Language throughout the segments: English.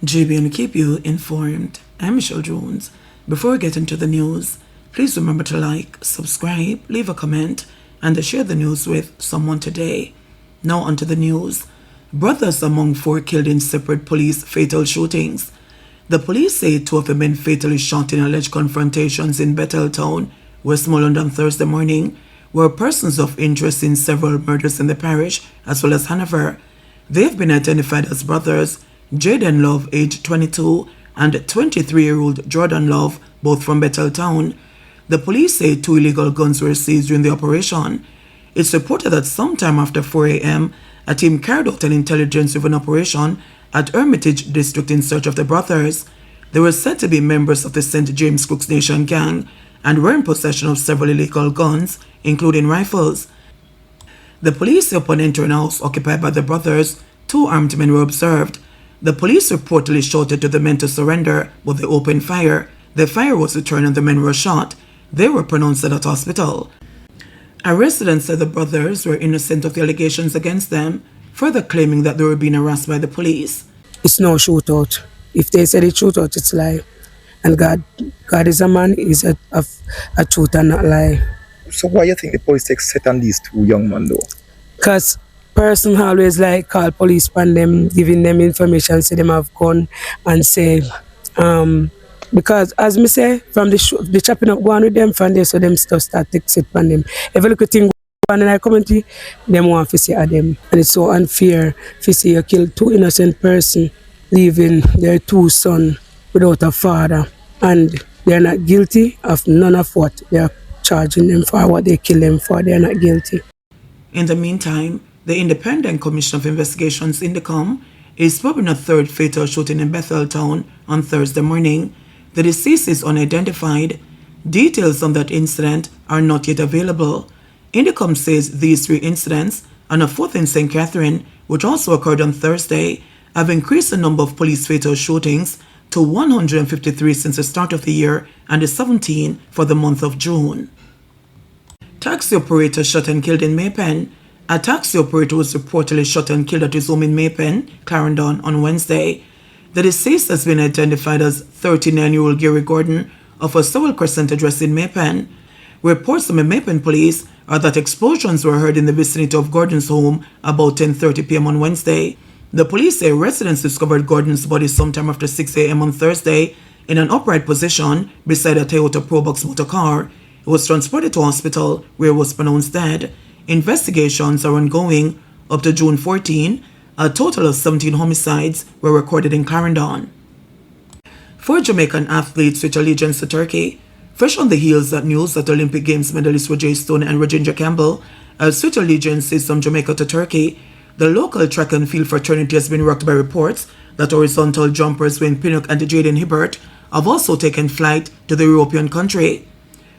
JBNN keep you informed. I'm Michelle Jones. Before we get into the news, please remember to like, subscribe, leave a comment, and to share the news with someone today. Now onto the news. Brothers among 4 killed in separate police fatal shootings. The police say 2 of the men fatally shot in alleged confrontations in Betheltown, Westmoreland on Thursday morning, were persons of interest in several murders in the parish, as well as Hanover. They have been identified as brothers Jaden Love, aged 22, and 23-year-old Jordan Love, both from Betheltown. The police say 2 illegal guns were seized during the operation. It's reported that sometime after 4 a.m., a team carried out an intelligence-driven operation at Hermitage District in search of the brothers. They were said to be members of the St. James Crooks Nation gang and were in possession of several illegal guns, including rifles. The police say upon entering a house occupied by the brothers, 2 armed men were observed. The police reportedly shouted to the men to surrender, but they opened fire. The fire was returned and the men were shot. They were pronounced dead at hospital. A resident said the brothers were innocent of the allegations against them, further claiming that they were being harassed by the police. It's no shootout. If they said it's shootout, it's lie. And God is a man, is a truth and not lie. So why you think the police take set on these 2 young men though? Because person always like call police on them, giving them information, say them have gun, and say, because as me say, from the chopping up go on with them from there, so them stuff start take set on them. Every little thing go on in our community, them want to say at them. And it's so unfair to see you kill 2 innocent person, leaving their 2 sons without a father. And they're not guilty of none of what they're charging them for, what they kill them for. They're not guilty. In the meantime, the Independent Commission of Investigations Indicom is probing a 3rd fatal shooting in Betheltown on Thursday morning. The deceased is unidentified. Details on that incident are not yet available. Indicom says these 3 incidents and a 4th in St. Catherine, which also occurred on Thursday, have increased the number of police fatal shootings to 153 since the start of the year and is 17 for the month of June. Taxi operator shot and killed in Mapen. A taxi operator was reportedly shot and killed at his home in Mapen, Clarendon, on Wednesday. The deceased has been identified as 39-year-old Gary Gordon of a Sowell Crescent address in Mapen. Reports from the Mapen police are that explosions were heard in the vicinity of Gordon's home about 10:30 p.m. on Wednesday. The police say residents discovered Gordon's body sometime after 6 a.m. on Thursday in an upright position beside a Toyota Probox motor car. He was transported to hospital where he was pronounced dead. Investigations are ongoing. Up to June 14, a total of 17 homicides were recorded in Clarendon. 4 Jamaican athletes switch allegiance to Turkey. Fresh on the heels of news that Olympic Games medalists Roger Stone and Regina Campbell have switched allegiances from Jamaica to Turkey, the local track and field fraternity has been rocked by reports that horizontal jumpers Wayne Pinnock and Jaden Hibbert have also taken flight to the European country.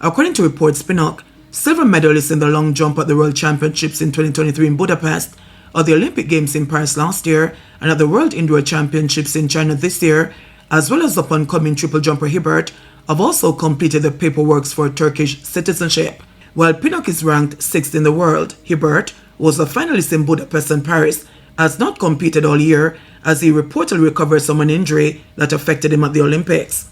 According to reports, Pinnock, silver medalists in the long jump at the World Championships in 2023 in Budapest, at the Olympic Games in Paris last year, and at the World Indoor Championships in China this year, as well as up-and-coming triple jumper Hibbert, have also completed the paperwork for Turkish citizenship. While Pinnock is ranked 6th in the world, Hibbert, who was a finalist in Budapest and Paris, has not competed all year as he reportedly recovered from an injury that affected him at the Olympics.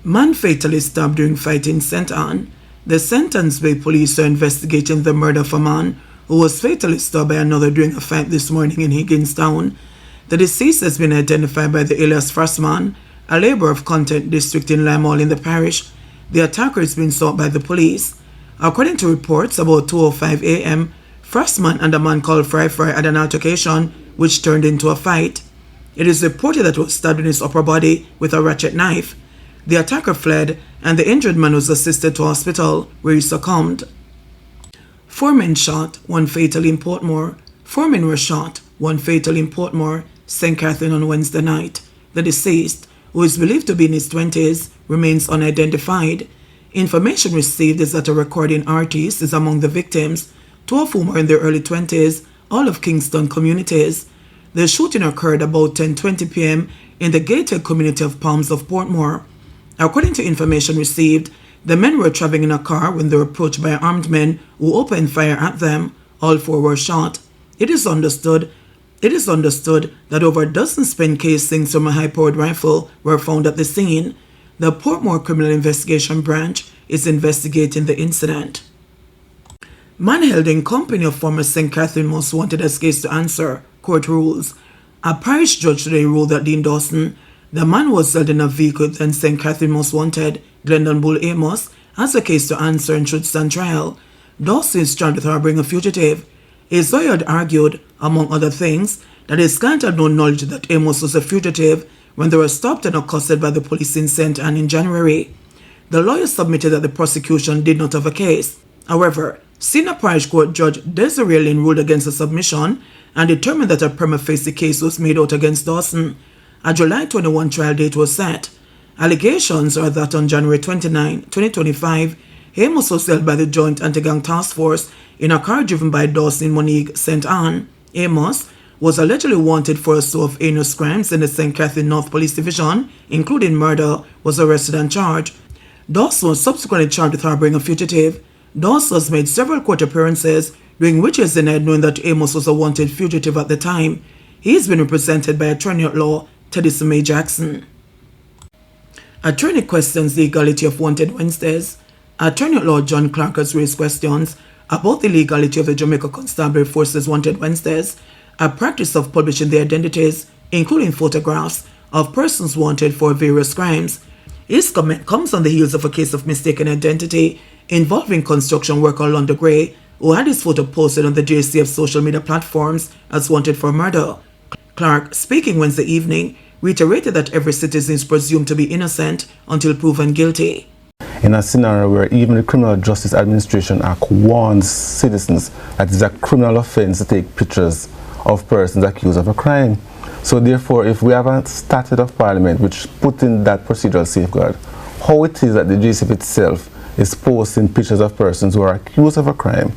Man fatally stabbed during fight in St. Anne. The St. Anne's Bay police are investigating the murder of a man who was fatally stabbed by another during a fight this morning in Higginstown. The deceased has been identified by the alias Frostman, a labourer of Content District in Limehall in the parish. The attacker has been sought by the police. According to reports, about 2:05 a.m., Frostman and a man called Fry had an altercation which turned into a fight. It is reported that he was stabbed in his upper body with a ratchet knife. The attacker fled and the injured man was assisted to hospital where he succumbed. 4 men shot, 1 fatally in Portmore. 4 men were shot, 1 fatally in Portmore, St. Catherine on Wednesday night. The deceased, who is believed to be in his 20s, remains unidentified. Information received is that a recording artist is among the victims, 2 of whom are in their early 20s, all of Kingston communities. The shooting occurred about 10:20 p.m. in the gated community of Palms of Portmore. According to information received, the men were traveling in a car when they were approached by armed men who opened fire at them. All 4 were shot. It is understood It is understood that over a dozen spent casings from a high-powered rifle were found at the scene. The Portmore Criminal Investigation Branch is investigating the incident. Man held in company of former St. Catherine Most Wanted as case to answer, court rules. A parish judge today ruled that Dean Dawson, the man was held in a vehicle then St. Catherine Most Wanted, Glendon Bull Amos, has a case to answer and should stand trial. Dawson is charged with harboring a fugitive. His lawyer had argued, among other things, that his client had no knowledge that Amos was a fugitive when they were stopped and accosted by the police in St. Anne in January. The lawyer submitted that the prosecution did not have a case. However, Senior Parish Court Judge Desiree Lynn ruled against the submission and determined that a prima facie case was made out against Dawson. A July 21 trial date was set. Allegations are that on January 29, 2025, Amos was held by the Joint Anti-Gang Task Force in a car driven by Dawson in Monique, St. Anne. Amos was allegedly wanted for a slew of heinous crimes in the St. Catherine North Police Division, including murder, was arrested and charged. Dawson was subsequently charged with harboring a fugitive. Dawson has made several court appearances, during which he is denied knowing that Amos was a wanted fugitive at the time. He has been represented by attorney at law Teddy May Jackson. Attorney questions the legality of Wanted Wednesdays. Attorney at law John Clark has raised questions about the legality of the Jamaica Constabulary Force's Wanted Wednesdays, a practice of publishing the identities, including photographs, of persons wanted for various crimes. His comment comes on the heels of a case of mistaken identity involving construction worker Londa Gray, who had his photo posted on the JCF social media platforms as wanted for murder. Clark, speaking Wednesday evening, reiterated that every citizen is presumed to be innocent until proven guilty. In a scenario where even the Criminal Justice Administration Act warns citizens that it is a criminal offense to take pictures of persons accused of a crime. So therefore, if we have a statute of parliament which put in that procedural safeguard, how it is that the JCF itself is posting pictures of persons who are accused of a crime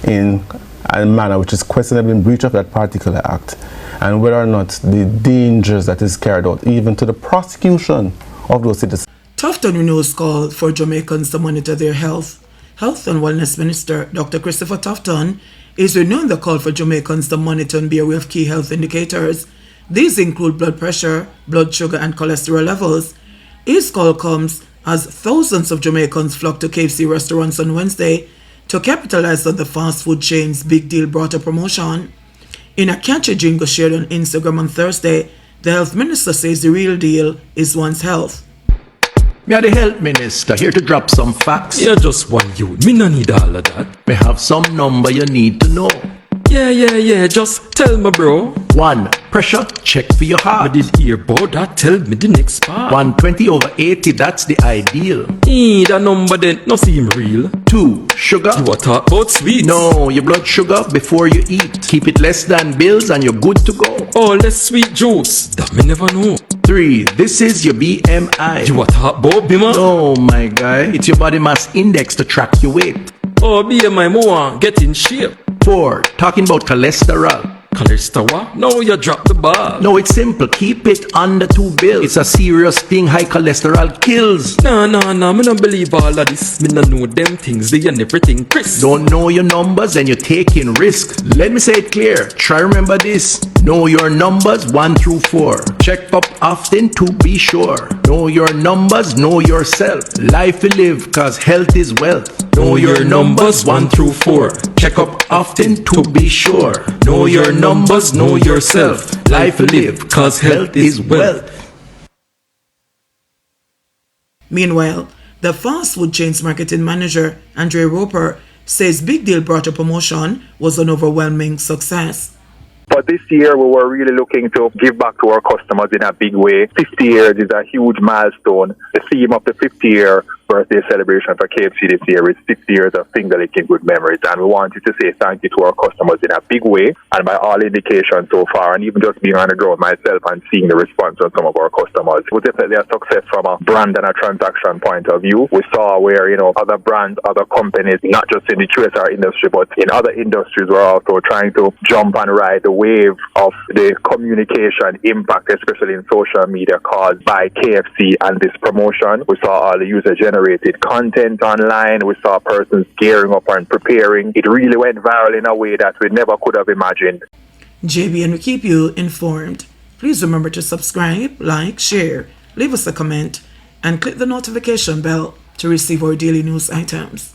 in a manner which is questionable in breach of that particular act, and whether or not the dangers that is carried out even to the prosecution of those citizens. Tufton renews call for Jamaicans to monitor their health. Health and Wellness Minister Dr. Christopher Tufton is renewing the call for Jamaicans to monitor and be aware of key health indicators. These include blood pressure, blood sugar and cholesterol levels. His call comes as thousands of Jamaicans flocked to KFC restaurants on Wednesday to capitalize on the fast food chain's Big Deal brought a promotion. In a catchy jingle shared on Instagram on Thursday, the health minister says the real deal is one's health. Me are the health minister, here to drop some facts. You're just one youth, me no need all of that. Me have some number you need to know. Yeah, just tell me bro. 1. Pressure, check for your I heart. did hear about that, tell me the next part. 120/80, that's the ideal. That number then no seem real. 2. Sugar. You a talk about sweets? No, your blood sugar before you eat. Keep it less than bills and you're good to go. Oh, less sweet juice, that me never know. 3. This is your BMI. You a talk about Bima? No, my guy, it's your body mass index to track your weight. Oh, BMI more, get in shape. 4. Talking about cholesterol. Cholesterol? No, you drop the ball. No, it's simple. Keep it under 2 bills. It's a serious thing. High cholesterol kills. Nah, me don't believe all of this. Me no know them things, they and everything, Chris. Don't know your numbers and you're taking risk. Let me say it clear. Try remember this. Know your numbers 1 through 4. Check up often to be sure. Know your numbers, know yourself. Life you live, cause health is wealth. Know your numbers 1 through 4. Check up often to be sure. Know your numbers, know yourself. Life you live, cause health is wealth. Meanwhile, the fast food chain's marketing manager, Andre Roper, says Big Deal brought a promotion was an overwhelming success. But this year we were really looking to give back to our customers in a big way. 50 years is a huge milestone. The theme of the 50-year birthday celebration for KFC this year is 50 years of finger-licking good memories. And we wanted to say thank you to our customers in a big way. And by all indications so far, and even just being on the ground myself and seeing the response from some of our customers, it was definitely a success from a brand and a transaction point of view. We saw where, other brands, other companies, not just in the QSR industry, but in other industries were also trying to jump and ride the wave of the communication impact, especially in social media, caused by KFC and this promotion. We saw all the user-generated content online. We saw persons gearing up and preparing. It really went viral in a way that we never could have imagined. JBN will keep you informed. Please remember to subscribe, like, share, leave us a comment, and click the notification bell to receive our daily news items.